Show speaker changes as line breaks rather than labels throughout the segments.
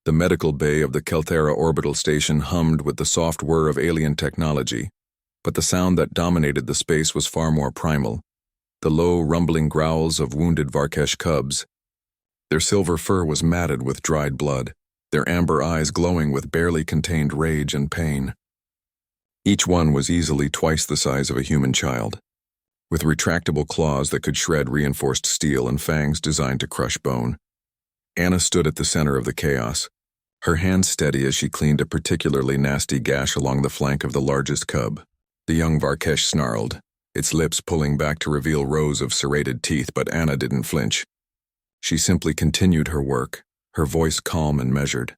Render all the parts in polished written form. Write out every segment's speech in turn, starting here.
The medical bay of the Kelthera orbital station hummed with the soft whir of alien technology, but the sound that dominated the space was far more primal, the low, rumbling growls of wounded Varkesh cubs. Their silver fur was matted with dried blood, their amber eyes glowing with barely contained rage and pain. Each one was easily twice the size of a human child, with retractable claws that could shred reinforced steel and fangs designed to crush bone. Anna stood at the center of the chaos, her hands steady as she cleaned a particularly nasty gash along the flank of the largest cub. The young Varkesh snarled, its lips pulling back to reveal rows of serrated teeth, but Anna didn't flinch. She simply continued her work, her voice calm and measured.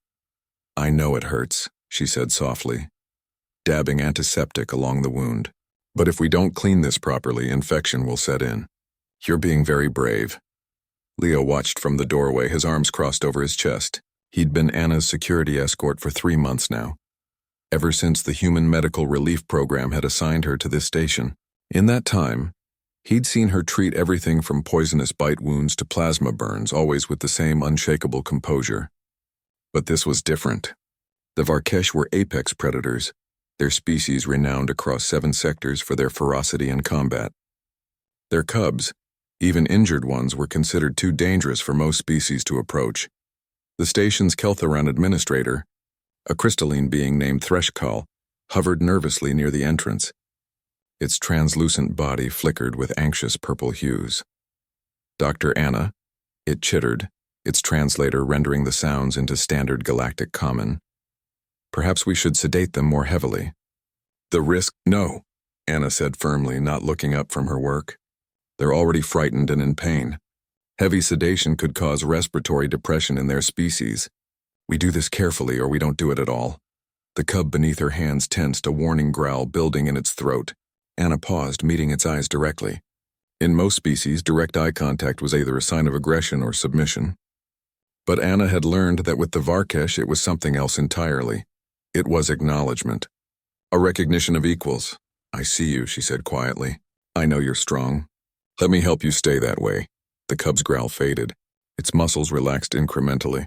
"I know it hurts," she said softly, dabbing antiseptic along the wound. "But if we don't clean this properly, infection will set in. You're being very brave." Leo watched from the doorway, his arms crossed over his chest. He'd been Anna's security escort for 3 months now, ever since the Human Medical Relief Program had assigned her to this station. In that time, he'd seen her treat everything from poisonous bite wounds to plasma burns, always with the same unshakable composure. But this was different. The Varkesh were apex predators, their species renowned across 7 sectors for their ferocity and combat. Their cubs, even injured ones, were considered too dangerous for most species to approach. The station's Keltheran administrator, a crystalline being named Threshkal, hovered nervously near the entrance. Its translucent body flickered with anxious purple hues. "Dr. Anna," it chittered, its translator rendering the sounds into standard galactic common. "Perhaps we should sedate them more heavily." "The risk—" "No," Anna said firmly, not looking up from her work. "They're already frightened and in pain. Heavy sedation could cause respiratory depression in their species. We do this carefully or we don't do it at all." The cub beneath her hands tensed, a warning growl building in its throat. Anna paused, meeting its eyes directly. In most species, direct eye contact was either a sign of aggression or submission. But Anna had learned that with the Varkesh it was something else entirely. It was acknowledgement. A recognition of equals. "I see you," she said quietly. "I know you're strong. Let me help you stay that way." The cub's growl faded. Its muscles relaxed incrementally.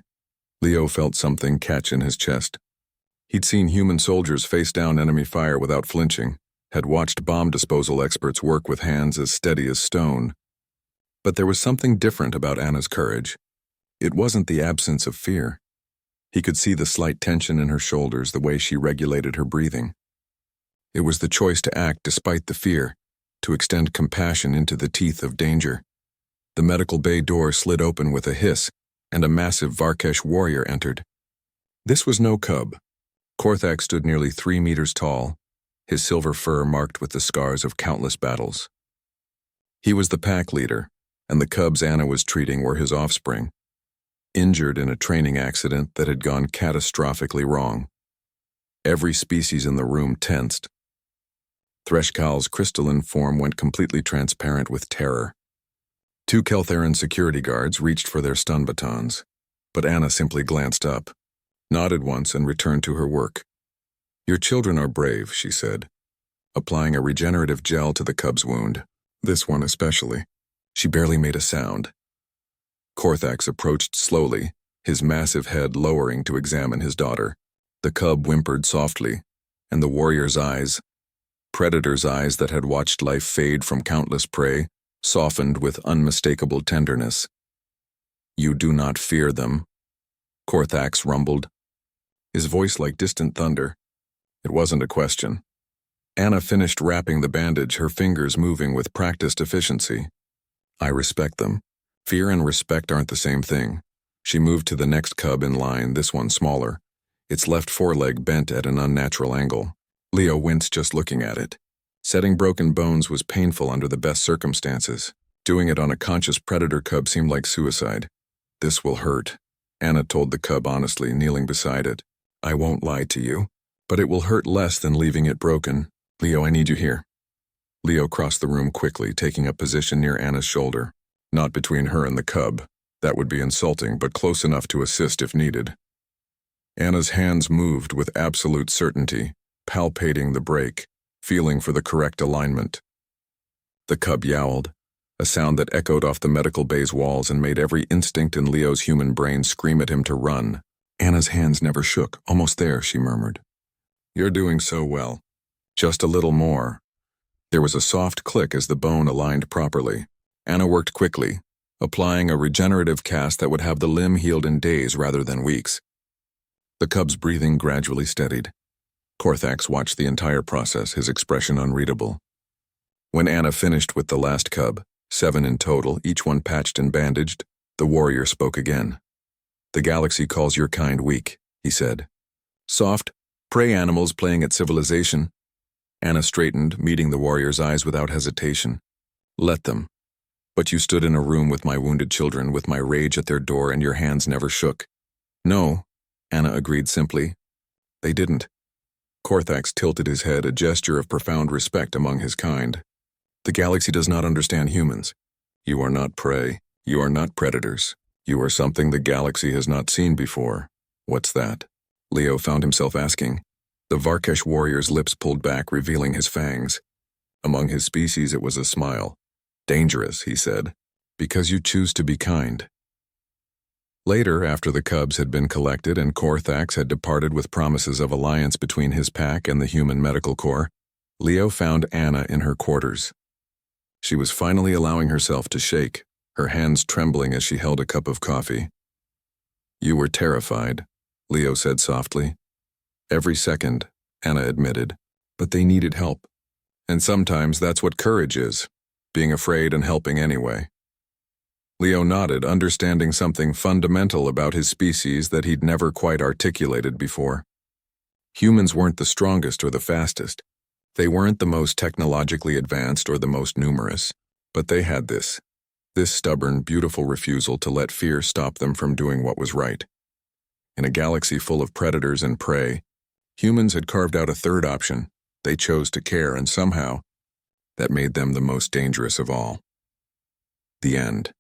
Leo felt something catch in his chest. He'd seen human soldiers face down enemy fire without flinching, had watched bomb disposal experts work with hands as steady as stone. But there was something different about Anna's courage. It wasn't the absence of fear. He could see the slight tension in her shoulders, the way she regulated her breathing. It was the choice to act despite the fear, to extend compassion into the teeth of danger. The medical bay door slid open with a hiss, and a massive Varkesh warrior entered. This was no cub. Korthak stood nearly 3 meters tall, his silver fur marked with the scars of countless battles. He was the pack leader, and the cubs Anna was treating were his offspring, injured in a training accident that had gone catastrophically wrong. Every species in the room tensed. Threshkal's crystalline form went completely transparent with terror. 2 Keltheran security guards reached for their stun batons, but Anna simply glanced up, nodded once, and returned to her work. "Your children are brave," she said, applying a regenerative gel to the cub's wound, this one especially. She barely made a sound. Korthax approached slowly, his massive head lowering to examine his daughter. The cub whimpered softly, and the warrior's eyes, predator's eyes that had watched life fade from countless prey, softened with unmistakable tenderness. "You do not fear them," Korthax rumbled, his voice like distant thunder. It wasn't a question. Anna finished wrapping the bandage, her fingers moving with practiced efficiency. "I respect them. Fear and respect aren't the same thing." She moved to the next cub in line, this one smaller, its left foreleg bent at an unnatural angle. Leo winced just looking at it. Setting broken bones was painful under the best circumstances. Doing it on a conscious predator cub seemed like suicide. "This will hurt," Anna told the cub honestly, kneeling beside it. "I won't lie to you, but it will hurt less than leaving it broken. Leo, I need you here." Leo crossed the room quickly, taking up position near Anna's shoulder. Not between her and the cub. That would be insulting, but close enough to assist if needed. Anna's hands moved with absolute certainty, palpating the break, feeling for the correct alignment. The cub yowled, a sound that echoed off the medical bay's walls and made every instinct in Leo's human brain scream at him to run. Anna's hands never shook. Almost there, she murmured. You're doing so well. Just a little more. There was a soft click as the bone aligned properly. Anna worked quickly, applying a regenerative cast that would have the limb healed in days rather than weeks. The cub's breathing gradually steadied. Korthax watched the entire process, his expression unreadable. When Anna finished with the last cub, 7 in total, each one patched and bandaged, the warrior spoke again. The galaxy calls your kind weak, he said. Soft, prey animals playing at civilization. Anna straightened, meeting the warrior's eyes without hesitation. Let them. But you stood in a room with my wounded children, with my rage at their door, and your hands never shook. No, Anna agreed simply. They didn't. Korthax tilted his head, a gesture of profound respect among his kind. The galaxy does not understand humans. You are not prey. You are not predators. You are something the galaxy has not seen before. What's that? Leo found himself asking. The Varkesh warrior's lips pulled back, revealing his fangs. Among his species it was a smile. Dangerous, he said, because you choose to be kind. Later, after the cubs had been collected and Korthax had departed with promises of alliance between his pack and the human medical corps, Leo found Anna in her quarters. She was finally allowing herself to shake, her hands trembling as she held a cup of coffee. You were terrified, Leo said softly. Every second, Anna admitted, but they needed help. And sometimes that's what courage is, being afraid and helping anyway. Leo nodded, understanding something fundamental about his species that he'd never quite articulated before. Humans weren't the strongest or the fastest. They weren't the most technologically advanced or the most numerous, but they had this stubborn, beautiful refusal to let fear stop them from doing what was right. In a galaxy full of predators and prey, humans had carved out a third option. They chose to care, and somehow, that made them the most dangerous of all. The end.